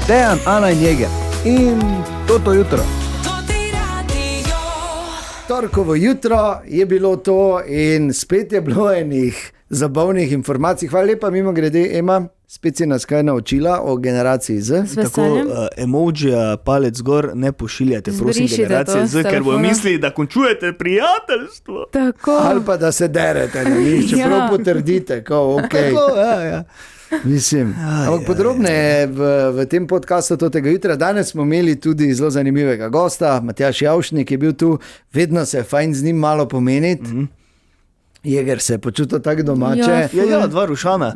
Dejan, Ana in Jeger. In to jutro. Torkovo jutro je bilo to in spet je bilo enih zabavnih informacij. Hvala lepa, mimo grede, Ema, spet si nas kaj naučila o generaciji Z. Tako emojija, palec gor, ne pošiljate, prosim, generacije Z, ker bojo mislili, da končujete prijateljstvo. Tako. Ali pa da se derete, čeprav potrdite, kao, ok. Tako, ja. Mislim, ampak podrobneje v tem podcastu tega jutra. Danes smo imeli tudi zelo zanimivega gosta, Matjaž Javšnik je bil tu, vedno se je fajn z njim malo pomeniti. Jeger se je počutil tako domače. Ja, dva Rušana.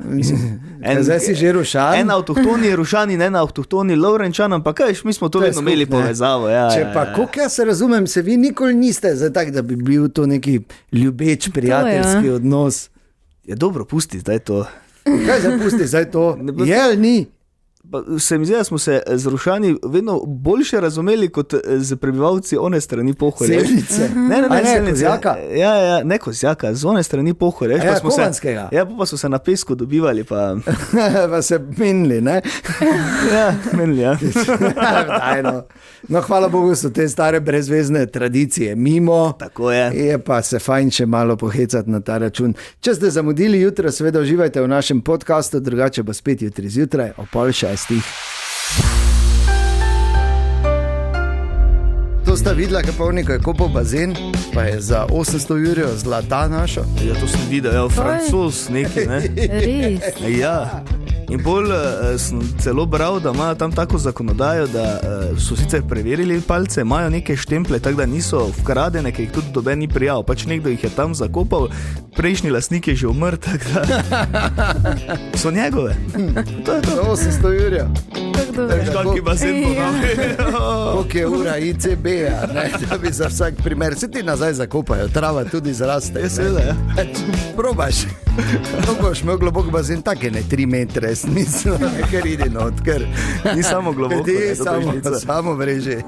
Zdaj si že Rušan. En avtohtoni Rušan in en avtohtoni Lovrenčan, ampak kaj, mi smo to vedno imeli povezavo. Če pa, koliko jaz se razumem, se vi nikoli niste za tak, da bi bil to neki ljubeč, prijateljski odnos. Je dobro, pusti zdaj to. Kaj zapusti zdaj to? Je ali ni? Se mi zdi, da smo se z Rušani vedno boljše razumeli kot z prebivalci one strani Pohorja. Selnice? Ne, Kozjaka? Ja, ne Kozjaka, z one strani Pohorja. Ja, Kovanskega. Ja, pa so se na pesku dobivali, pa... Pa se menili, ne? Ja, menili, ja. No, hvala Bogu, so te stare brezvezne tradicije mimo. Tako je. Je pa se fajn še malo pohecati na ta račun. Če ste zamudili jutro, seveda uživajte v našem podcastu, drugače bo spet jutri zjutraj o 5:30. To sta videla, kaj polni, ko je kopal bazen, pa je za 800 jurjev zlata našo. Ja, to sem videl, Francoz neki, ne? Res? Ja. In bolj sem celo bral, da imajo tam tako zakonodajo, da so sicer preverili palce, imajo neke štemple, tako da niso vkradene, ker jih tudi doben ni prijal. Pač nekdo jih je tam zakopal, prejšnji lastnik je že umr, tako da so njegove. To je to. 800 jurjev. Veš, kakvi bazen ponavljajo. Koliko je ura ICB-a, ne, da bi za vsak primer. Se ti nazaj zakopajo, trava tudi zraste. Je seveda, ja. Probaš. Kako boš imel globok bazen, take ne 3 metre, smisel, ker ide not, ker ni samo globoko. Samo vreže.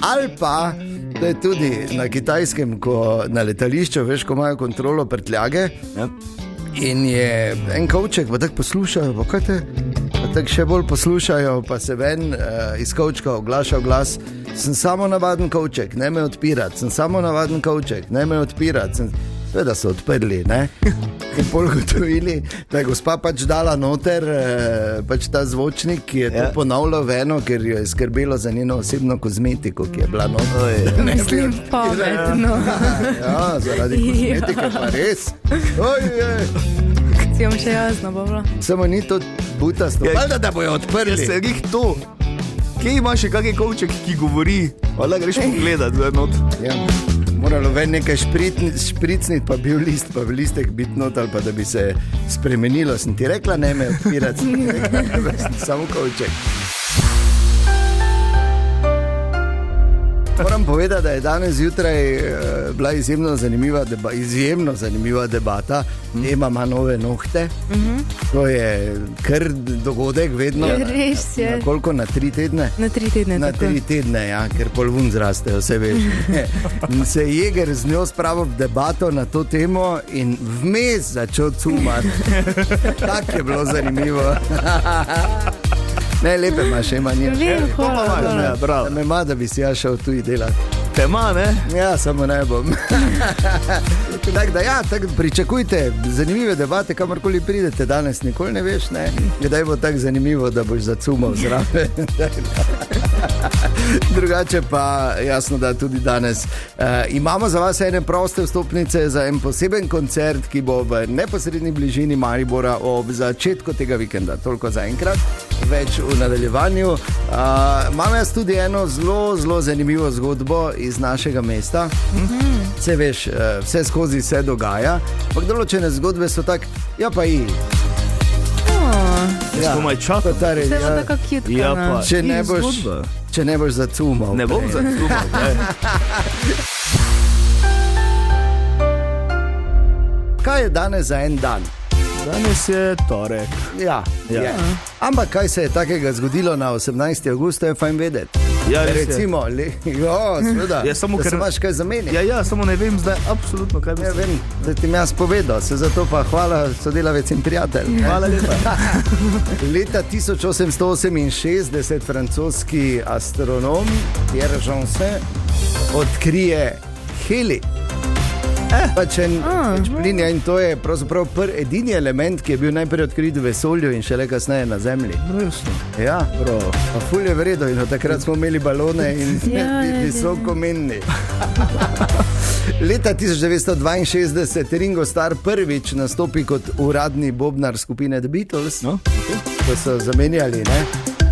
Ali pa, da je tudi na Kitajskem, ko na letališču, veš, ko imajo kontrolo prtljage, ja. In je en kovček, pa tako poslušajo, pa kaj te, pa tako še bolj poslušajo, pa se ven iz kovčka oglaša glas, sem samo navaden kovček, ne me odpirati, sem samo navaden kovček, ne me odpirati, da so odprli, ne? In pol gotovili, da je gospa pač dala noter pač ta zvočnik, ki je to ponavljal v eno, ker jo je skrbelo za njeno osebno kozmetiko, ki je bila noter. Mislim pametno. Ja, zaradi kozmetike pa res. Si vam še jasno, Bobla. Samo ni to butasto. Valjda, da bojo odprli. Ja, se jih to. Kje imaš še kakaj kovček, ki govori? Hvala, greš pogledat za not. Ja. Moralo ven nekaj špricniti, pa bil list, pa v listek biti not, ali pa da bi se spremenilo. Sem ti rekla, ne me odpirati, sem samo kovček. Moram povedati, da je danes zjutraj bila izjemno zanimiva debata. Ema ima nove nohte. To je kar dogodek vedno. Res je. Na koliko? Na 3 tedne? Na 3 tedne. Na 3 tedne, ja, ker pol vun zrastejo, se veš. In se je Jeger z njo spravil v debato na to temo in vmes začel cumati. Tako je bilo zanimivo. Ne, lepe imaš, Ema, nije. Da me ima, da bi si ja šel tu in delati. Te ima, ne? Ja, samo ne bom. Tako da, ja, tak pričakujte zanimive debate, kamorkoli pridete danes, nikoli ne veš, ne? Kdaj bo tako zanimivo, da boš zacumal zraven. Drugače pa, jasno, da tudi danes imamo za vas ene proste vstopnice za en poseben koncert, ki bo v neposredni bližini Maribora ob začetku tega vikenda. Toliko za enkrat, več v nadaljevanju. Imam jaz tudi eno zelo zanimivo zgodbo iz našega mesta. Se veš, vse skozi se dogaja, ampak določene zgodbe so tak, ja pa i. Ja, komaj čakam. Se bo tako cute, ja, pa, če ne boš zacumal. Ne bom zacumal, ne. Kaj je danes za en dan? Danes je torek. Ja, je. Ampak kaj se je takega zgodilo na 18. avgusta, je fajn vedeti. Ja, res je. Recimo, seveda, Ja, samo da ker- se imaš kaj zamenjati. Ja, samo ne vem zdaj absolutno, kaj bi Ja, se... vem, da ti mi jaz povedal, se zato pa hvala sodelavec in prijatelj. Hvala lepa. Leta 1868 francoski astronom Pierre Janssen odkrije helij. Pač plin, in to je pravzaprav edini element, ki je bil najprej odkrit v vesolju in šele kasneje na Zemlji. No, jasno. Ja, pa ful je vredo in od takrat smo imeli balone in Ja, visoko menni. Leta 1962 Ringo Starr prvič nastopi kot uradni bobnar skupine The Beatles, No, ko so zamenjali, ne?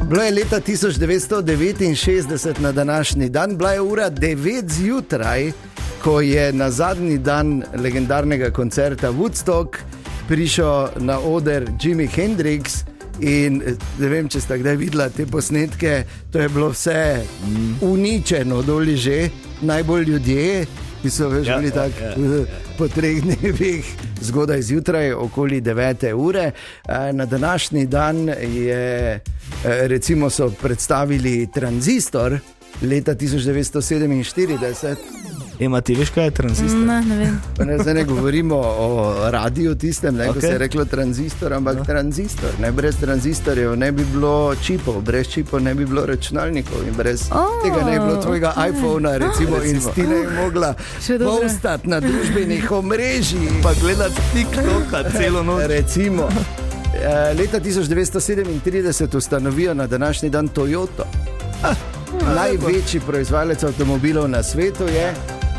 Bilo je leta 1969 na današnji dan, bila je ura 9 zjutraj, ko je na zadnji dan legendarnega koncerta Woodstock prišel na oder Jimi Hendrix. In ne vem, če ste kdaj videli te posnetke, to je bilo vse uničeno, doli že, najbolj ljudje, ki so bili tako po 3 dnevih, zgodaj zjutraj, okoli 9. ure. Na današnji dan je, recimo, so predstavili tranzistor leta 1947. Ema, ti veš, kaj je tranzistor? Ne vem. Zdaj ne govorimo o radiju tistem, ne, ko se je reklo tranzistor, ampak tranzistor. Ne, brez tranzistorjev ne bi bilo čipov, brez čipov ne bi bilo računalnikov in brez tega ne bi bilo tvojega iPhona, recimo, in ti ne bi mogla Še dobro. postati na družbenih omrežjih. Pa gledati TikToka celo noč. Recimo, leta 1937 ustanovijo na današnji dan Toyoto. Največji proizvajalec avtomobilov na svetu je.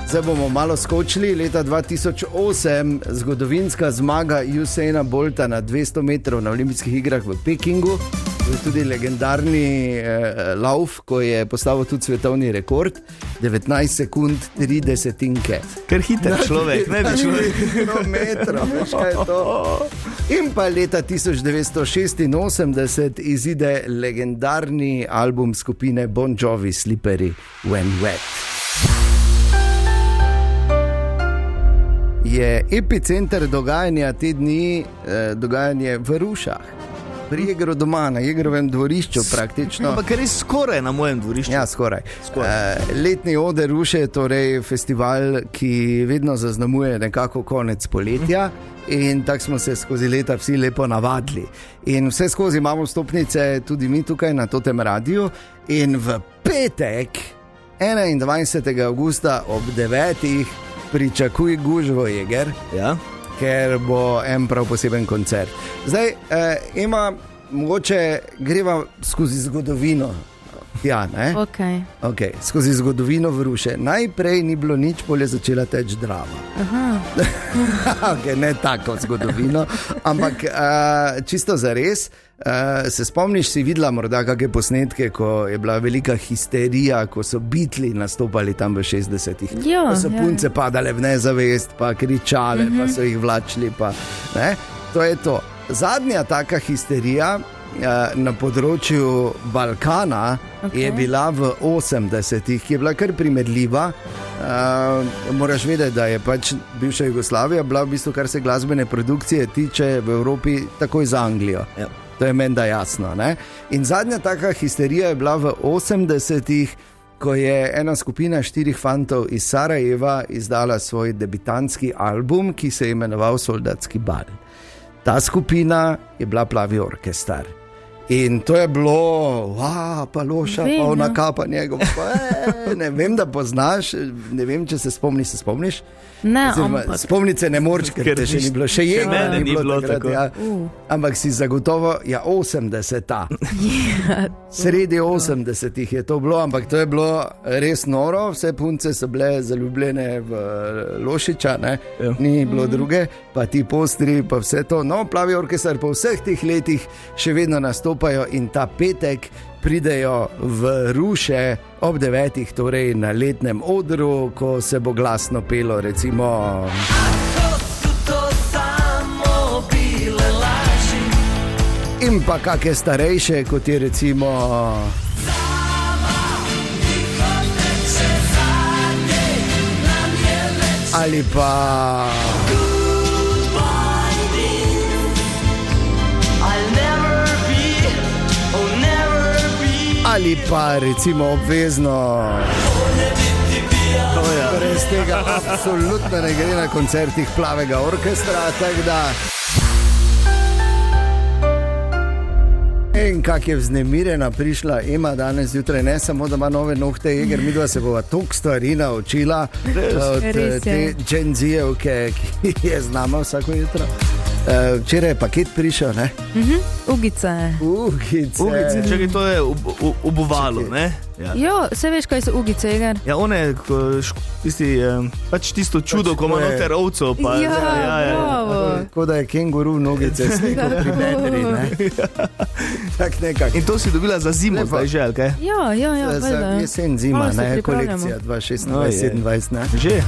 Zdaj bomo malo skočili. Leta 2008 zgodovinska zmaga Usaina Bolta na 200 metrov na olimpijskih igrah v Pekingu. To je tudi legendarni lauf, ko je postavil tudi svetovni rekord. 19 sekund, 3 desetinke. Ker hiter človek, ne bi človek. Kilometrov, veš kaj je to. In pa leta 1986 izide legendarni album skupine Bon Jovi Slippery When Wet. Je epicenter dogajanja te dni dogajanje v Rušah. Pri Jegru doma, na Jegrovem dvorišču praktično. Ampak res skoraj na mojem dvorišču. Ja, skoraj. Letni oder Ruše je torej festival, ki vedno zaznamuje nekako konec poletja. In tako smo se skozi leta vsi lepo navadili. In vse skozi imamo stopnice, tudi mi tukaj na Totem radiju. In v petek, 21. avgusta ob 9. pričakuj gužvo Jeger, Ja? ker bo en prav poseben koncert. Zdaj, Ema, mogoče greva skozi zgodovino. Ja, ne? Okay. Okay, skozi zgodovino v Ruše. Najprej ni bilo nič, pol je začela teči Drava. Okay, ne tako zgodovino, ampak čisto za res. Se spomniš, si videla morda kakšne posnetke, ko je bila velika histerija, ko so Beatli nastopali tam v 60-ih. Ja, ko so punce padale v nezavest, pa kričale, pa so jih vlačili. Pa, ne? To je to. Zadnja taka histerija na področju Balkana je bila v 80-ih, ki je bila kar primerljiva. Moraš vedeti, da je pač bivša Jugoslavija bila v bistvu, kar se glasbene produkcije tiče, v Evropi takoj za Anglijo. Ja. To je menda jasno. Ne? In zadnja taka histerija je bila v 80-ih, ko je ena skupina 4 fantov iz Sarajeva izdala svoj debitantski album, ki se je imenoval Soldatski bal. Ta skupina je bila Plavi orkestar. In to je bilo, pa Loša, pa ona kapa njegov. Ne vem, da poznaš, ne vem, če se spomniš, Ne, spomnice ne moreš, ker te še ni bilo, še je mene ni bilo takrat, tako. ja. Ampak si zagotovo, 80-ta. Sredi 80-ih je to bilo, ampak to je bilo res noro. Vse punce so bile zaljubljene v Lošiča, ne? Ni bilo druge, pa ti postri, pa vse to. No, Plavi orkestar po vseh teh letih še vedno nastopajo in ta petek pridejo v Ruše ob 9. torej na letnem odru, ko se bo glasno pelo, recimo... In pa kakšne starejše, kot je recimo... Ali pa... Ali pa recimo obvezno. Brez tega absolutno ne gre na koncertih Plavega orkestra, tako da. In kak je vznemirjena prišla Ema danes zjutraj, ne samo da ima nove nohte, Jeger, midva se bova toliko stvari naučila od te Gen Z-evke, ki je z nama vsako jutro. Včeraj je paket prišel, ne? Ugice. Ugice, čekaj, to je obuvalo, ne? Ja. Jo, vse veš, kaj so ugice, Jeger? Ja, one, pač tisto čudo, ko ima noter ovco. Ja, bravo. Tako da je kenguru nogice stekal pri bedri, ne? Tak nekak. In to si dobila za zimo, zdaj že, ali kaj? Ja, Za jesen zima, ne? Kolekcija 2026-2027, ne? Že?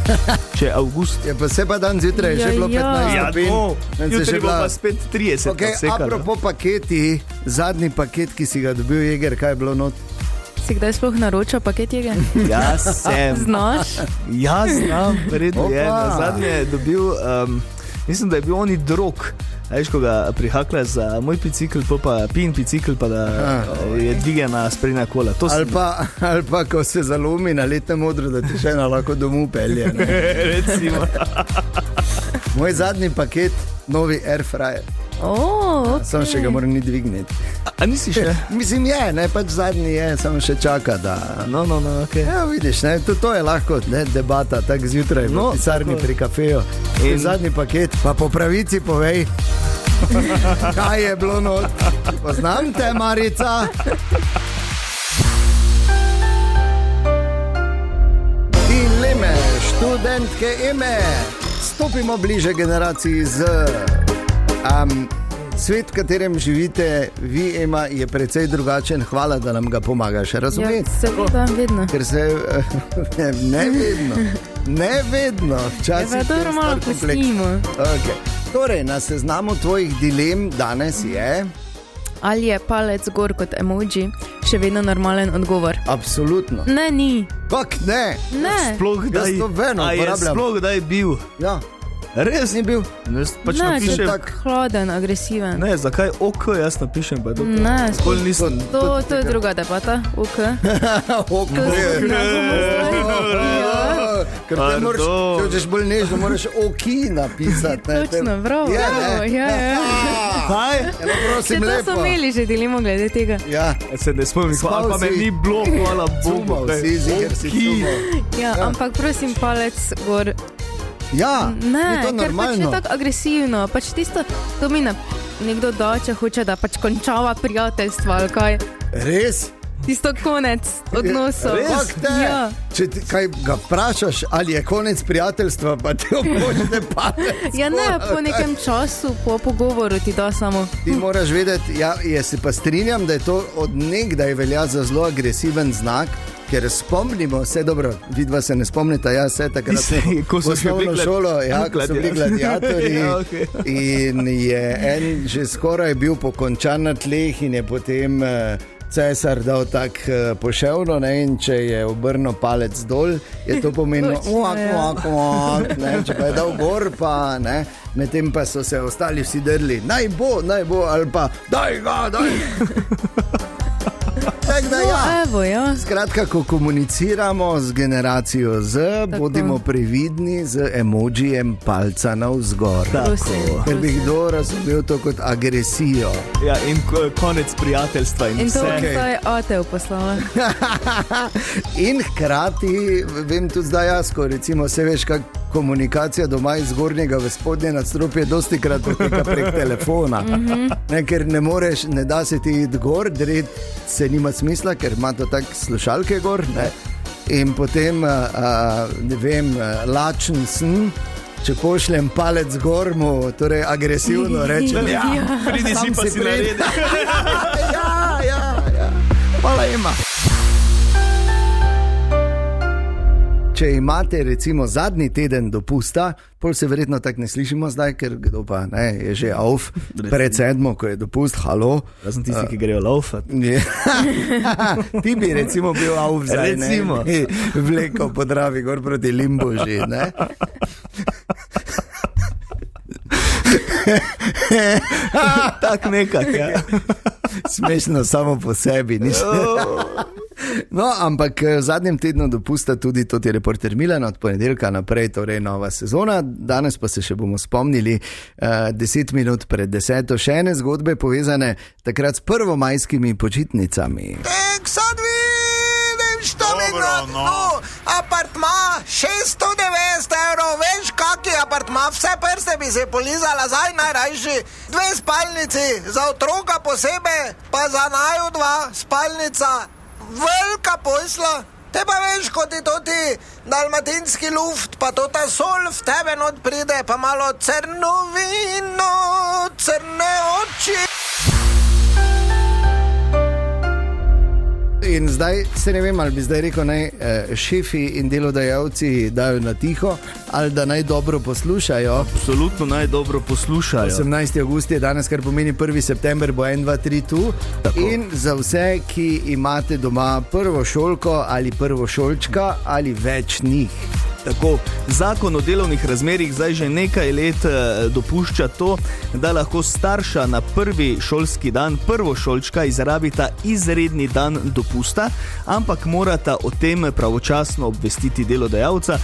Če avgust. Ja, pa se pa dan zjutraj, že bilo 15 stopinj. Jutri bo pa spet 30. Ok, apropo paketi, zadnji paket, ki si ga dobil, Jeger, kaj je bilo not? Si kdaj sploh naročil paket, Jeger? Ja, sem. Znaš? Ja, znam, verjetno je. Na zadnje je dobil, mislim, da je bil oni drog. Veš, ko ga prihakla za moj bicikl, pa pin bicikl, pa da je dvigena sprednja kola. Ali pa, ko se zalomi na letnem odru, da ti še ena lahko domov pelje. Recimo. Moj zadnji paket, novi airfryer. Okay. Sam še ga moram ni dvigniti. A nisi še? Mislim je, ne, pač zadnji je, samo še čaka, da. No, ok. Ja, vidiš, ne, to je lahko, ne, debata, tak zjutraj v pisarni pri kafeju. In zadnji paket, pa po pravici povej, kaj je bilo not. Poznam te, Marica. Dileme, študentke Eme, stopimo bliže generaciji Z. Svet, v katerem živite, vi, Ema, je precej drugačen. Hvala, da nam ga pomagaš razumeti. Ja, seveda, vedno. Ker se ne vedno. Včasih je dobro malo pustimo. Okay. Torej, na seznamu tvojih dilem danes je... Ali je palec gor kot emoji še vedno normalen odgovor? Absolutno. Ne, ni. Kak ne? Ne. Sploh kdaj, sploh kdaj bil? Ja. Res? Ni bil? Ne, napišem, tak hladen, agresiven. Ne, zakaj OK jaz napišem? Pa ne, nisem. To je druga debata. OK. OK. Ker te moraš, če hočeš bolj nežno, moraš OK napisati. Točno, bravo. Ja. Kaj? Prosim, lepo. To so imeli že dilemo glede tega. Ja. Se ne spomnim, pa me ni bilo, hvala Bogu. Ja, ampak prosim, palec gor. Ja, ne, je to normalno. Ker pač je tako agresivno. Pač tisto, to mi nekdo da, če hoče, da pač končava prijateljstvo, ali kaj. Res? Tisto konec odnosov. Res? Ja. Če ti kaj ga vprašaš, ali je konec prijateljstva, pa ti opočne palec. Ja ne, po nekem času, po pogovoru ti da samo. Ti moraš vedeti, ja, jaz se pa strinjam, da je to od nekdaj velja za zelo agresiven znak. Ker spomnimo, vse dobro, vidva se ne spomnita, jaz se takrat ko so bili gladiatorji in je en že skoraj bil pokončan na tleh in je potem cesar dal tak poševno, ne, in če je obrnil palec dol, je to pomenilo ne, če pa je dal gor, pa ne, medtem pa so se ostali vsi drli, naj bo, ali pa daj ga. Da, ja. Evo, ja. Skratka, ko komuniciramo z generacijo Z, bodimo previdni z emojijem palca navzgor. Ker bi kdo razumel to kot agresijo. Ja, in konec prijateljstva. In to je Atev poslala. In hkrati, vem tudi zdaj jaz, ko recimo se veš, kak komunikacija doma iz zgornjega v spodnje nadstropje dosti krat poteka prek telefona. Ne, ker ne moreš, ne da se ti iti gor, dret se nima smisla, ker ima to tak slušalke gor, ne. In potem, ne vem, lačen sem, če pošljem palec gor, mu torej agresivno rečem, pridi si pa si naredi. Ja. Hvala, Ema. Če imate recimo zadnji teden dopusta, pol se verjetno tako ne slišimo zdaj, ker kdo pa ne, je že auf pred 7, ko je dopust, halo. Jaz sem tisti, ki grejo laufat. Ti bi recimo bil auf zdaj, recimo. Ne, vleko po Dravi gor proti Limbuži, ne. Tak nekak, ja. Smešno samo po sebi. No, ampak v zadnjem tednu dopusta tudi to je Reporter Milan, od ponedeljka naprej, torej nova sezona. Danes pa se še bomo spomnili 10 minut pred 10. še ene zgodbe povezane takrat s prvomajskimi počitnicami. Sad vidim što apartma 690 €, veš kaki apartma, vse prste bi se polizala, zdaj najrajši 2 spalnici, za otroka posebej, pa za naju 2 spalnica, velika posla. Te pa veš, kot je toti dalmatinski luft, pa tota sol v tebe not pride, pa malo crnovino, crne oči. In zdaj se ne vem, ali bi zdaj rekel, naj šefi in delodajalci dajo na tiho, ali da naj dobro poslušajo. Absolutno naj dobro poslušajo. 18. avgust je danes, kar pomeni 1. september, bo 1, 2, 3 tu. Tako. In za vse, ki imate doma prvo šolko ali prvo šolčka ali več njih. Tako, zakon o delovnih razmerjih zdaj že nekaj let dopušča to, da lahko starša na prvi šolski dan prvošolčka izrabita izredni dan dopusta, ampak morata o tem pravočasno obvestiti delodajalca,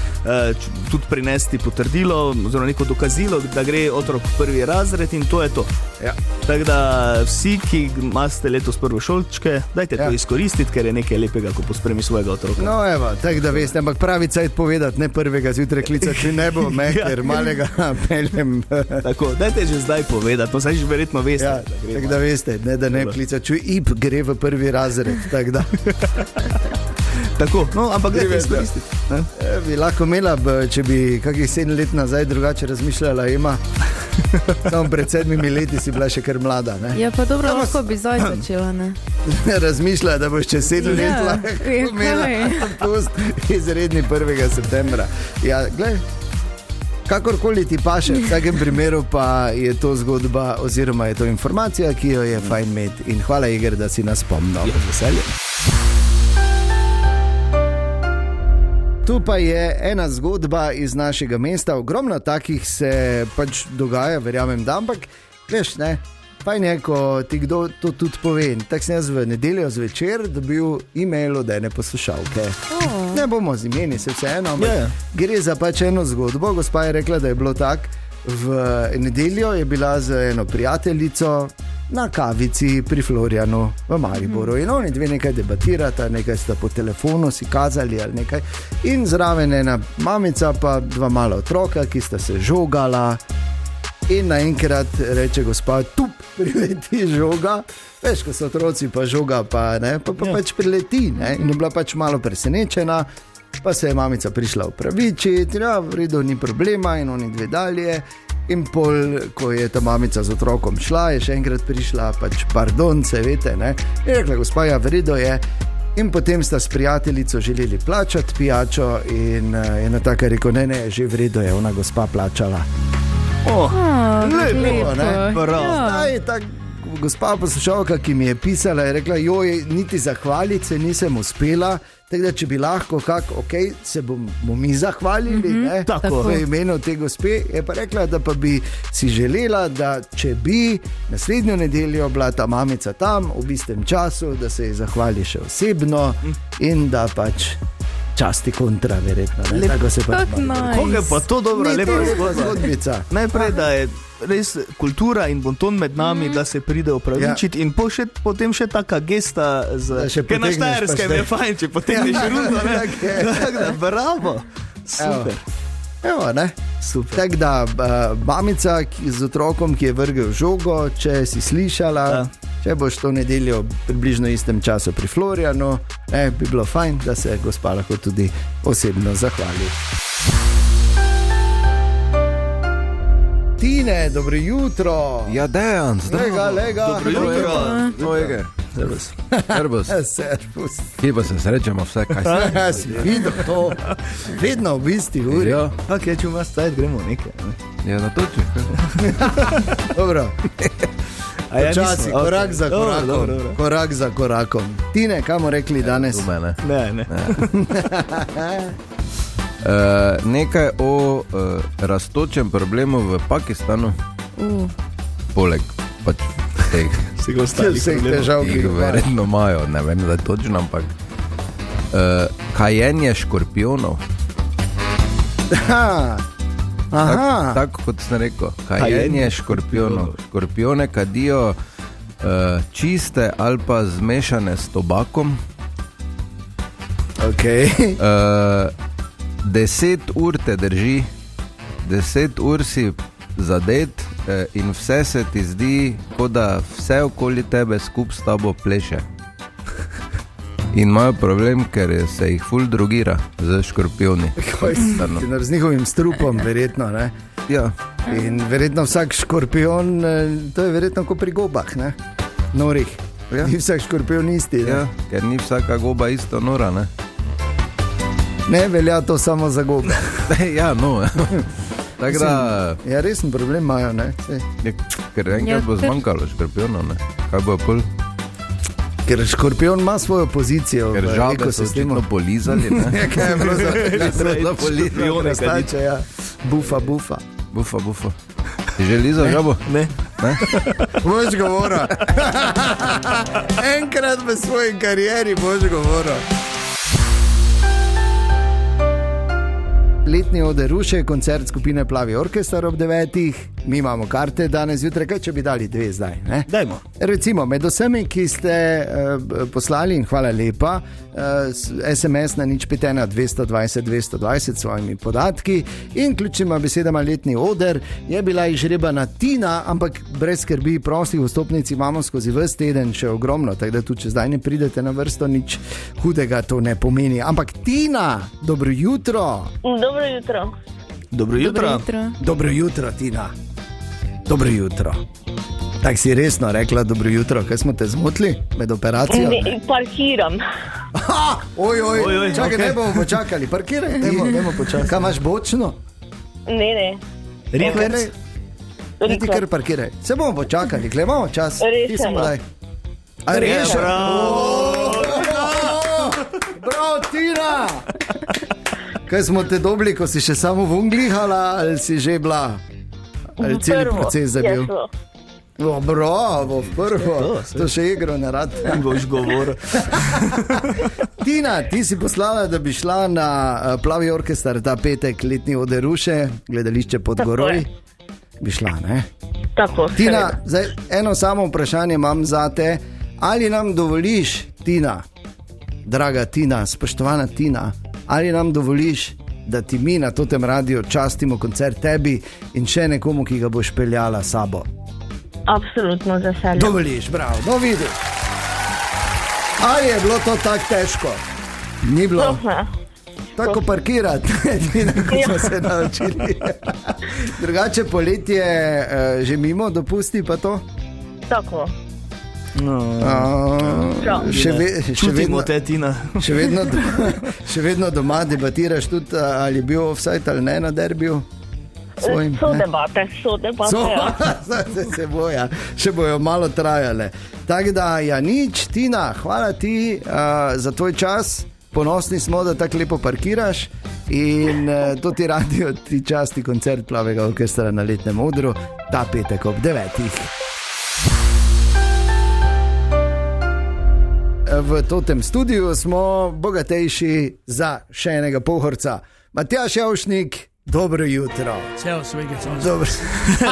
tudi prinesti potrdilo oziroma neko dokazilo, da gre otrok v prvi razred in to je to. Ja. Tako da vsi, ki imate letos prvošolčke, dajte to izkoristiti, ker je nekaj lepega, ko pospremi svojega otroka. No evo, tako da veste, ampak pravi cajt povedati, ne prvega zjutraj klicati, če ne bo me, ker malega peljem. Tako, dajte že zdaj povedati, to saj že verjetno veste. Ja, tako da veste, ne da ne klicati, čuj, ip gre v prvi razred, tako da. Tako, no, ampak dajte izkoristiti. Bi lahko imela, če bi kakih 7 let nazaj drugače razmišljala, ima. Samo pred 7 leti si bila še kar mlada, ne? Ja, pa dobro, lahko bi zdaj začela, ne? Razmišlja, da boš čez 7 let lahko imela dopust izredni 1. septembra. Ja, glej, kakorkoli ti paše, v vsakem primeru pa je to zgodba oziroma je to informacija, ki jo je fajn imeti. In hvala, Igor, da si nas spomnil. Ja, z veseljem. Tu pa je ena zgodba iz našega mesta, ogromno takih se pač dogaja, verjamem, da, ampak veš, ne, fajn je, ko ti kdo to tudi pove. Tako sem jaz v nedeljo zvečer dobil e-mail od ene poslušalke. Ne bomo z imeni, se vseeno, ampak gre za pač eno zgodbo. Gospa je rekla, da je bilo tako, v nedeljo je bila z eno prijateljico na kavici pri Florijanu v Mariboru in oni dve nekaj debatirata, nekaj sta po telefonu si kazali ali nekaj in zraven ena mamica pa 2 mala otroka, ki sta se žogala in naenkrat reče gospa, tup, prileti žoga, veš, ko so otroci pa žoga pa, ne, pa pač prileti, ne, in je bila pač malo presenečena, pa se je mamica prišla opravičiti, ja, v redu, ni problema in oni dve dalje. In pol, ko je ta mamica z otrokom šla, je še enkrat prišla, pač pardon, se vete, ne, je rekla, gospa, ja, v redu je. In potem sta s prijateljico želeli plačati pijačo in ena taka rekel, ne, že v redu je ona gospa plačala. Lepo, ne, prav. Zdaj, ta gospa poslušalka, ki mi je pisala, je rekla, joj, niti zahvaliti se nisem uspela, tako da če bi lahko se bomo mi zahvalili, ne, tako v imenu te gospe, je pa rekla, da pa bi si želela, da če bi naslednjo nedeljo bila ta mamica tam v istem času, da se ji zahvali še osebno in da pač časti kontra, verjetno. Tako se pač Kako je pa to dobra, lepa zgodbica. Najprej, da je res kultura in bonton med nami, da se pride opravičiti in potem še taka gesta, ker na Štajerskem je fajn, če potegneš rundo, ne? Tako da, bravo, super. Evo, ne? Super. Tako da, mamica z otrokom, ki je vrgel žogo, če si slišala, če boš to nedeljo približno istem času pri Florijanu, bi bilo fajn, da se gospa lahko tudi osebno zahvali. Tine, dobro jutro. Ja, Dejan, lega. Dobro jutro. Tvojega. Servus. Servus. Kje pa se srečamo vse, kaj se? Ja, si videl to. Vedno v isti uri. Ja. Ok, če imaš cajt, gremo nekaj. Ja, na točki. Dobro. ja, Počasi, korak za korakom. Dobro. Korak za korakom. Tine, kaj bomo rekli danes? Ne. Nekaj o rastočem problemu v Pakistanu. Poleg pač teh. Vseh težav, ki Jih jih imajo. verjetno imajo, ne vem, da je točno, ampak kajenje škorpionov. Tako kot sem rekel, kajenje škorpionov. Škorpione kadijo čiste ali pa zmešane s tobakom. Okay. 10 ur te drži, 10 ur si zadet in vse se ti zdi, kot da vse okoli tebe skup s tabo pleše. In imajo problem, ker se jih ful drogira z škorpioni. Z njihovim strupom, verjetno. Ne? Ja. In verjetno vsak škorpion, to je verjetno kot pri gobah, ne? Norih. Ja. Ni vsak škorpion isti. Ne? Ja, ker ni vsaka goba isto nora, ne? Ne velja to samo za gobe. Ja, no. Tako da... Ja, resen problem imajo, ne? Ker enkrat bo zmanjkalo škorpionov, ne? Kaj bo pol? Ker škorpion ima svojo pozicijo. Ker žabe so očitno polizali, ne? Ja, kaj je bilo za Škorpione stače, ja. Bufa. Bufa. Ti že liza žabo? Ne. Boš govoril. Enkrat v svoji karieri boš govoril. Letni Oder Ruše, koncert skupine Plavi orkester ob 9. Mi imamo karte danes zjutraj, kaj če bi dali 2 zdaj, ne? Dajmo. Recimo, med vsemi, ki ste poslali, in hvala lepa, SMS na 051 220 220 s svojimi podatki in ključnima besedama Letni Oder, je bila izžrebana Tina, ampak brez skrbi, prostih vstopnic imamo skozi ves teden še ogromno, tako da tudi če zdaj ne pridete na vrsto, nič hudega to ne pomeni. Ampak Tina, dobro jutro. Dobro jutro. Dobro jutro. Dobro jutro, Tina. Dobro jutro. Tako si resno rekla dobro jutro, kaj smo te zmotili med operacijo? Ne, parkiram. Oj, čakaj, ne bomo počakali, parkiraj, dajmo počakati. Kaj imaš bočno? Ne. Rikverc? Ne ti kar parkiraj. Se bomo počakali, kle imamo čas. Rešeno. Bravo, Tina! Kaj smo te dobili, ko si še samo v unglihala, ali si že bila? Ali celi proces je bil? Bravo, prvo. To še igro ne rad. Boš govoril. Tina, ti si poslala, da bi šla na Plavi orkester ta petek, Letni Oder Ruše, gledališče pod Goroj. Bi šla, ne? Tako. Tina, zdaj eno samo vprašanje imam zate. Ali nam dovoliš, Tina, draga Tina, spoštovana Tina, ali nam dovoliš, da ti mi na totem radiju častimo koncert tebi in še nekomu, ki ga boš peljala sabo? Absolutno za sebe. Dovoliš, bravo, no vidi. Ali je bilo to tako težko? Ni bilo. Tako parkirati, ko smo se naučili. Drugače poletje že mimo, dopusti pa to? Tako. Čutimo te, Tina. Še vedno doma debatiraš tudi, ali je bil offside ali ne na derbiju? So debate. Se boja, še bojo malo trajale. Tako da, ja nič, Tina, hvala ti za tvoj čas. Ponosni smo, da tako lepo parkiraš in to ti radio, ti časti koncert Plavega orkestra na Letnem Odru ta petek ob 9. V totem studiu smo bogatejši za še enega pohorca. Matjaž Javšnik, dobro jutro.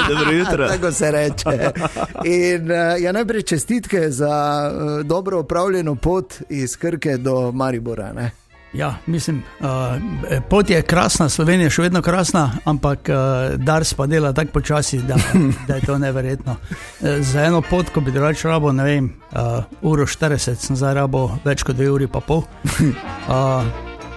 Dobro jutro. Tako se reče. In najprej čestitke za dobro opravljeno pot iz Krke do Maribora, ne? Ja, mislim, pot je krasna, Slovenija je še vedno krasna, ampak Dars pa dela tako počasi, da je to neverjetno. Za eno pot, ko bi drugače rabo, ne vem, uro 40, sem zdaj rabo več kot 2 uri pa pol.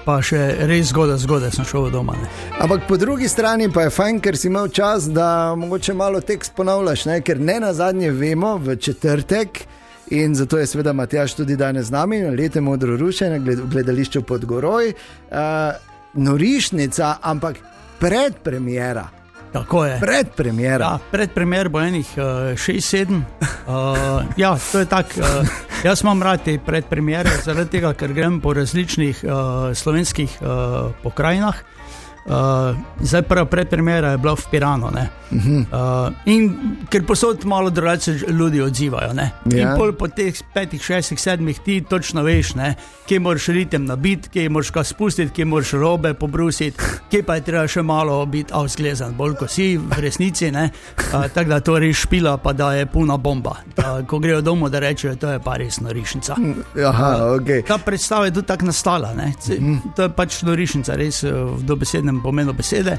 Pa še res zgodaj sem šel doma. Ne. Ampak po drugi strani pa je fajn, ker si imel čas, da mogoče malo tekst ponavljaš, ne? Ker ne nazadnje vemo v četrtek, in zato je seveda Matjaž tudi danes z nami, na Letnem Odru Ruše, na gledališču pod Goroj. Norišnica, ampak predpremiera. Tako je. Predpremiera. Ja, predpremier bo enih 6-7. Ja, to je tako. Jaz imam rad te predpremiere, zaradi tega, ker grem po različnih slovenskih pokrajinah. Zdaj prva predpremiera je bila v Piranu, ne. In ker posod malo drugače ljudi odzivajo, ne. In pol po teh 5, 6, 7 ti točno veš, ne, kje moraš ritem nabiti, kje moraš kaj spustiti, kje moraš robe pobrusiti, kje pa je treba še malo biti ausglezan, bolj ko si v resnici, ne. Tako da to res špila, pa da je puna bomba. Ko grejo domov, da rečejo, to je pa res norišnica. Aha, okay. Ta predstava je tudi tako nastala, ne. To je pač norišnica, res v dobesednem pomenu besede.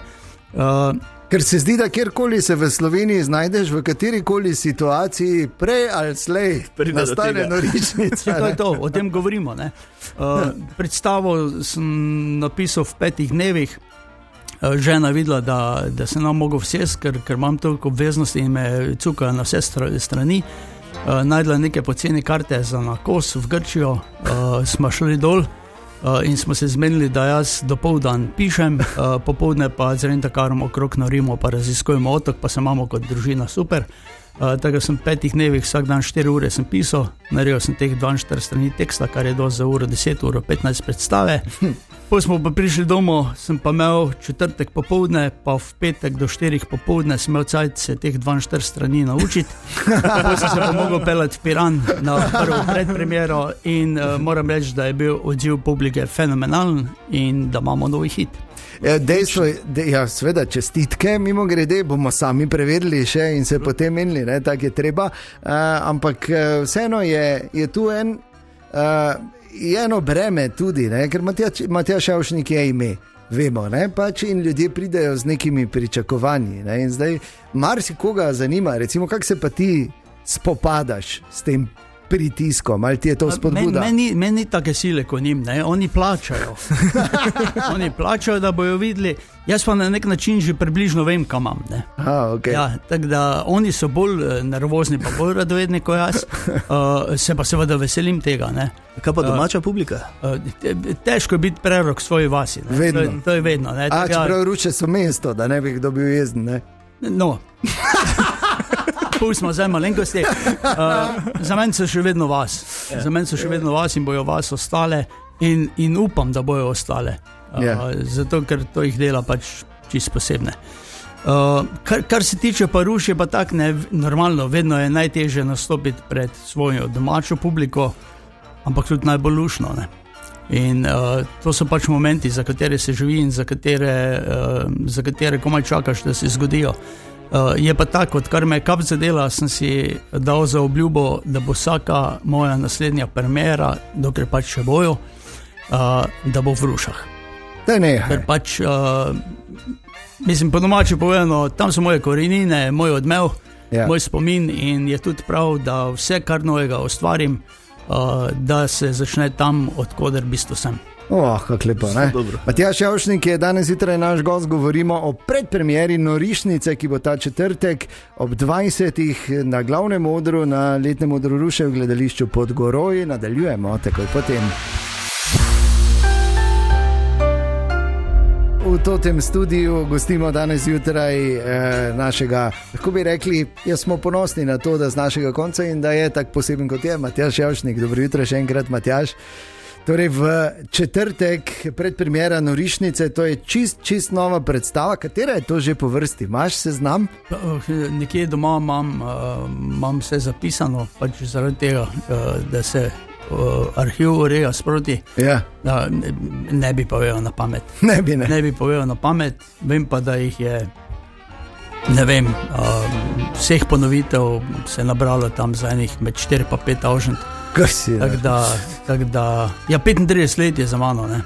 Ker se zdi, da kjerkoli se v Sloveniji znajdeš, v katerikoli situaciji, prej ali slej, nastane norišnica. To je to, o tem govorimo, ne. Predstavo sem napisal v 5 dnevih. Žena videla, da se nam mogo vsest, ker imam toliko obveznosti in me cukajo na vse strani. Najdla neke poceni karte za na Kos v Grčijo, smo šli dol. In smo se zmenili, da jaz dopoldan pišem, popoldne pa z rentakarom okrog norimo, pa raziskujemo otok, pa se imamo kot družina super. Tako sem v 5 dnevih vsak dan 4 ure sem pisal, naredil sem teh 42 strani teksta, kar je dosti za uro 10, uro 15 predstave. Potem smo pa prišli domov, sem pa imel četrtek popoldne, pa v petek do 4 popoldne sem imel cajt se teh 42 strani naučiti. Potem sem se pa mogel pelati v Piran na prvo predpremiero in moram reči, da je bil odziv publike fenomenalen in da imamo novi hit. Dejstvo, seveda čestitke, mimo grede, bomo sami preverili še in se potem menili, ne, tak je treba, ampak vseeno je tu eno breme tudi, ne, ker Matjaž Javšnik je ime, vemo, ne, pač in ljudje pridejo z nekimi pričakovanji, ne, in zdaj marsikoga zanima, recimo, kako se pa ti spopadaš s tem pritiskom, ali ti je to spodbuda? Meni take sile kot njim, ne? Oni plačajo. Oni plačajo, da bojo videli. Jaz pa na nek način že približno vem, kam imam. Okay. Ja, tako da oni so bolj nervozni, pa bolj radovedni kot jaz. Se pa seveda veselim tega. Ne? Kaj pa domača publika? Težko je biti prerok svoji vasi. Ne? Vedno. To je vedno. Ne? Čeprav Ruče so mesto, da ne bi kdo bil jezen, ne? No. Pustimo zdaj malenkosti. Za meni so še vedno vas. Za meni so še vedno vas in bojo vas ostale in upam, da bojo ostale. Zato, ker to jih dela pač čisto posebne. Kar se tiče pa Ruš, je pa tak normalno, vedno je najtežje nastopiti pred svojo domačo publiko, ampak tudi najbolj lušno, ne. In to so pač momenti, za katere se živi in za katere komaj čakaš, da se zgodijo. Je pa tako, odkar me je kap zadela, sem si dal za obljubo, da bo vsaka moja naslednja premiera, dokler pač še bojo, da bo v Rušah. Ker pač, mislim, po domače povedano, tam so moje korenine, moj odmev, moj spomin in je tudi prav, da vse kar novega ustvarim, da se začne tam, odkoder v bistvu sem. Kako lepo, ne? Matjaž Javšnik je danes zjutraj naš gost, govorimo o predpremieri Norišnice, ki bo ta četrtek ob 20. na glavnem odru, na letnem odru Ruše v gledališču Podgoroj. Nadaljujemo takoj potem. V tem studiu gostimo danes zjutraj našega, lahko bi rekli, jaz smo ponosni na to, da z našega konca in da je tak poseben kot je Matjaž Javšnik. Dobro jutro še enkrat, Matjaž. Torej v četrtek predpremiera Norišnice, to je čist nova predstava. Katera je to že po vrsti? Imaš seznam? Nekje doma imam vse zapisano, pač zaradi tega, da se arhiv ureja sproti. Ne bi povedal na pamet. Ne bi povedal na pamet, vem pa, da jih je, ne vem, vseh ponovitev se je nabralo tam za enih med 4 pa 5 avžent. Tako da, ja, 35 let je za mano, ne.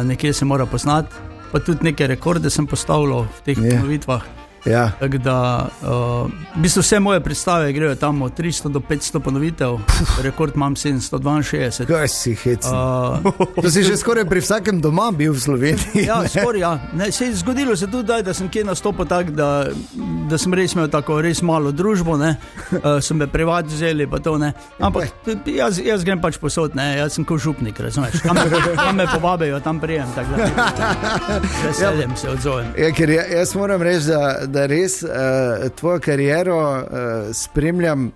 Nekje se mora poznati, pa tudi neke rekorde sem postavljal v teh ponovitvah. Tako da, v bistvu vse moje predstave grejo tam od 300 do 500 ponovitev, rekord imam 762. Kaj si hecen? To si že skoraj pri vsakem doma bil v Sloveniji. Ja, skoraj, ja. Zgodilo se tudi, da sem kje nastopil tak, da sem res imel tako res malo družbo, ne. So me privat vzeli, pa to, ne. Ampak jaz grem pač posod, ne. Jaz sem kot župnik, razumeš. Kam me povabejo, tam prijem, tako da veseljem se odzovem. Ja, ker jaz moram reči, da res tvojo kariero spremljam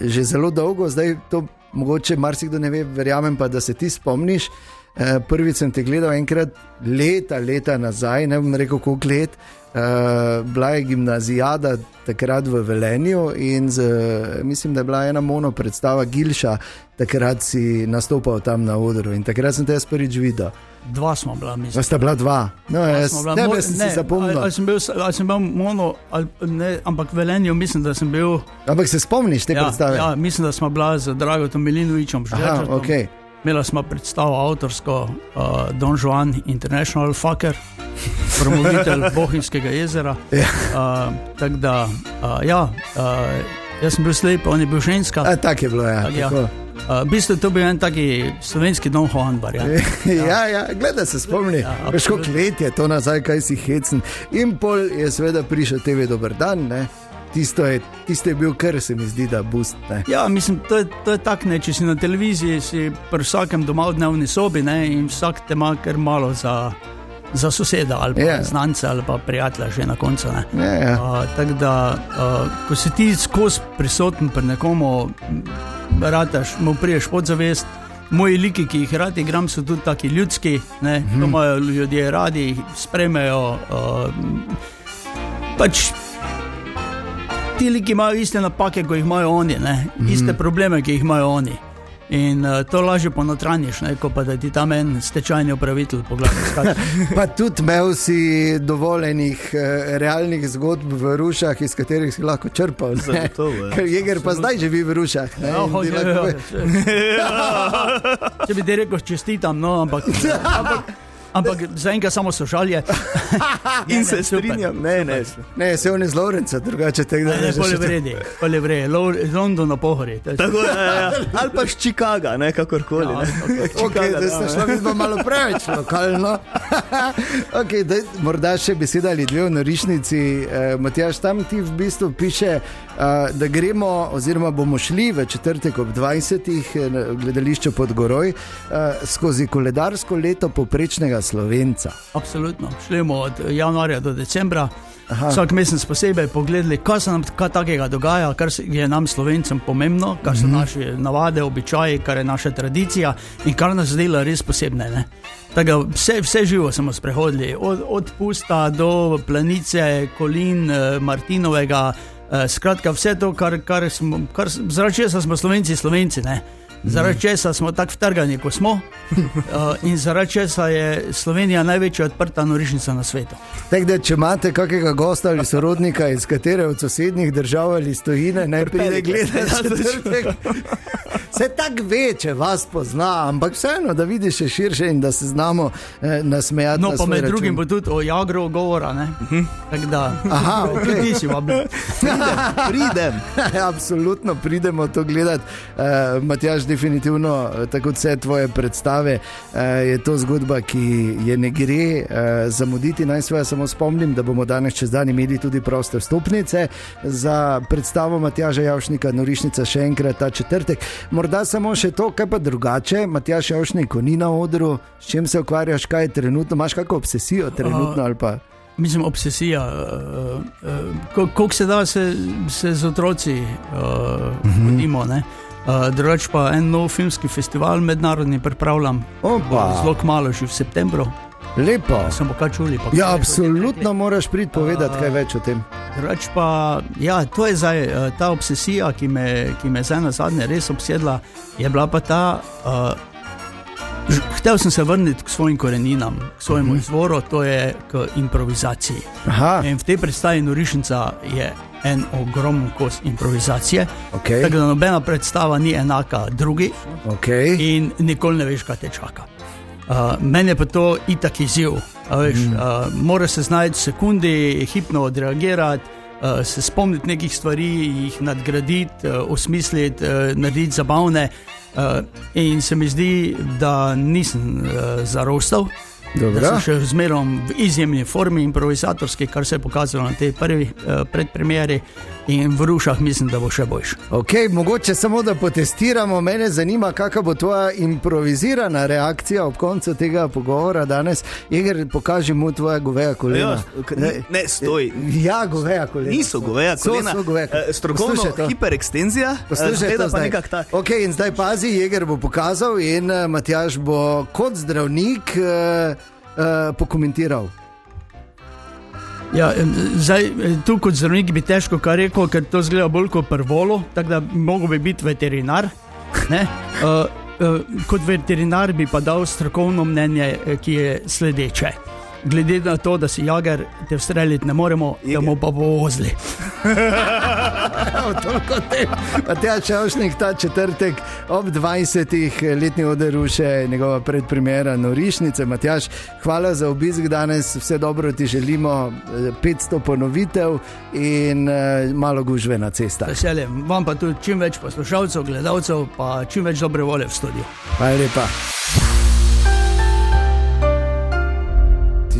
že zelo dolgo, zdaj to mogoče marsikdo ne ve, verjamem pa, da se ti spomniš. Prvič sem te gledal enkrat leta nazaj, ne bom rekel koliko let, bila je gimnazijada takrat v Velenju in mislim, da je bila ena mono predstava Gilša, takrat si nastopal tam na odru in takrat sem te jaz prvič videl. Dva smo bila, mislim. Sta bila dva? No, jaz sem si zapomnil. Ali sem bil mono, ne, ampak v Velenju mislim, da sem bil... Ampak se spomniš te predstave? Ja, mislim, da smo bila z Dragotom Milinovičem. Aha, okej. Imela smo predstavo avtorsko Don Juan International Fucker, promovitelj Bohinjskega jezera. Tako da, jaz sem bil slep, on je bil ženska. Tak je bilo, ja. V bistvu to bil en taki slovenski Don Juan bar. Ja, gledaj se spomni. Veš, koliko let je to nazaj, kaj si hecen. In pol je seveda prišel TV Dober dan, ne? Tisto je bil kar, se mi zdi, da boost. Ne? Ja, mislim, to je tak, ne, če si na televiziji, si pri vsakem doma v dnevni sobi, ne, in vsak te ima kar malo za soseda ali pa znance ali pa prijatelja že na koncu. Tako da, ko si ti skozi prisoten pri nekomu, rataš, mu priješ podzavest. Moji liki, ki jih rad igram, so tudi taki ljudski, ne, to imajo ljudje radi, sprejmejo, pač ti liki imajo iste napake, ko jih imajo oni, ne? Iste probleme, ki jih imajo oni. In to lažje ponotranjiš, ne? Ko pa da ti tam en stečajni upravitelj pogleda. Pa tudi imel si dovoljenih realnih zgodb v Rušah, iz katerih si lahko črpal. Ker Jeger pa zdaj živi v Rušah. Če bi ti rekel, čestitam, no, ampak zaenkrat samo so žalje. In se strinjam. Ne, se on iz Lovrenca, drugače tega ne že. Pole vredi, London na pohori. Tako je, ali pa z Chicaga, ne, kakorkoli. Zdaj ste šlo vidno malo preveč lokalno. Morda še beseda ali dve v norišnici. Matjaž, tam ti v bistvu piše, da gremo oziroma bomo šli v četrtek ob 20. gledališče Podgoroj skozi koledarsko leto povprečnega Slovenca. Absolutno. Šlemo od januarja do decembra. Vsak mesec posebej pogledali, kaj takega dogaja, kar je nam Slovencem pomembno, kar so naše navade, običaji, kar je naša tradicija in kar nas dela res posebne. Ne? Tako vse živo smo sprehodili, od Pusta do Planice, Kolin, Martinovega, skratka vse to, zaradi česa smo Slovenci, ne? Zaradi česa smo tako vtrgani, ko smo, in zaradi česa je Slovenija največja odprta norišnica na svetu. Tako da, če imate kakega gosta ali sorodnika iz katere od sosednjih držav ali stojine, naj pride gledati. Se tako ve, če vas pozna, ampak vseeno, da vidiš še širše in da se znamo nasmejati. No, pa med drugim bo tudi o Jagru govora, ne? Tako da, okay. Ti si vabljen. Pridem. Absolutno pridemo to gledati. Matjaž, definitivno, tako vse tvoje predstave, je to zgodba, ki je ne gre zamuditi. Naj svoje samo spomnim, da bomo danes čez dan imeli tudi proste vstopnice za predstavo Matjaža Javšnika Norišnica še enkrat ta četrtek. Morda samo še to, kaj pa drugače, Matjaž Javšnik, ko ni na odru, s čim se ukvarjaš, kaj je trenutno, imaš kakšno obsesijo trenutno ali pa? Mislim, obsesija. Koliko se da se z otroci vodimo, ne? Drugač pa en nov filmski festival mednarodni pripravljam. Zelo kmalu, že v septembru. Lepo. Smo kaj čuli. Ja, absolutno moraš priti povedati kaj več o tem. Drugač pa, ja, to je zdaj ta obsesija, ki me zdaj na zadnje res obsedla, je bila pa ta, hotel sem se vrniti k svojim koreninam, k svojemu izvoru, to je k improvizaciji. In v tej predstavi Norišnica je en ogromen kos improvizacije, tako da nobena predstava ni enaka drugi in nikoli ne veš, kaj te čaka. Meni je pa to itak izziv, moraš se znajti v sekundi, hipno odreagirati, se spomniti nekih stvari, jih nadgraditi, osmisliti, narediti zabavne, in se mi zdi, da nisem zarostal Dobro. Da so še zmerom v izjemni formi improvizatorski, kar se je pokazalo na tej prvi predpremieri in v Rušah mislim, da bo še boljš. Ok, mogoče samo da potestiramo, mene zanima, kakva bo tvoja improvizirana reakcija ob koncu tega pogovora danes. Jeger, pokaži mu tvoja goveja kolena. Ne, stoj. Ja, goveja kolena. Niso goveja kolena. Strokovno hiperekstenzija. Poslušaj to zdaj. Ok, in zdaj pazi, Jeger bo pokazal in Matjaž bo kot zdravnik pokomentiral. Ja, zdaj, tu kot zdravnik bi težko kar rekel, ker to zgleda bolj kot prvolo, tako da mogo bi biti veterinar. Ne? Kot veterinar bi pa dal strokovno mnenje, ki je sledeče. Glede na to, da si jager, te vstreliti ne moremo, da mu pa bo vozili. Toliko tem. Matjaž Šavšnik ta četrtek ob 20. letni oder Ruše, njegova predpremiera Norišnice. Matjaž, hvala za obisk danes, vse dobro ti želimo, 500 ponovitev in malo gužve na cestah. Veseljem, vam pa tudi čim več poslušalcev, gledalcev, pa čim več dobre volje v studiu. Hvala lepa.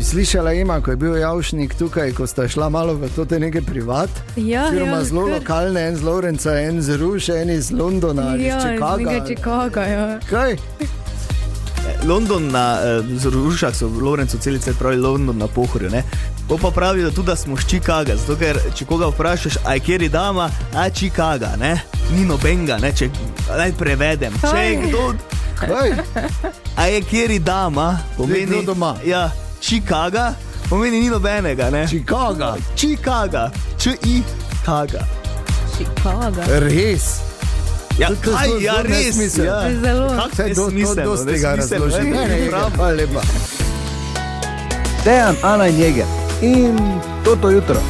Slišala ima, ko je bil Javšnik tukaj, ko sta šla malo v to te neke privat, oziroma zelo lokalne, en z Lovrenca, en z Ruše, en iz Londona, ali iz Chicaga. Chicaga, ja. Kaj? London z Rušah so v Lovrencu celice pravi London na Pohorju, ne? Po pa pravijo tudi, da smo z Chicaga, zato ker, če koga vprašaš, a je kjeri dama, a Chicaga, ne? Ni nobenga, ne? Če naj prevedem, če je kdo... Kaj? A je kjeri dama, pomeni... Kdo doma? Ja. Chicago pomeni ni nobenega, ne? Chicago. Č-I-K-A-G. Chicago. Res? Ja, kaj, ja, res. Ja. Zelo. Kako je smiselno? Dosti tega razloži. Hvala lepa. Dejan, Ana in Jeger in toto jutro.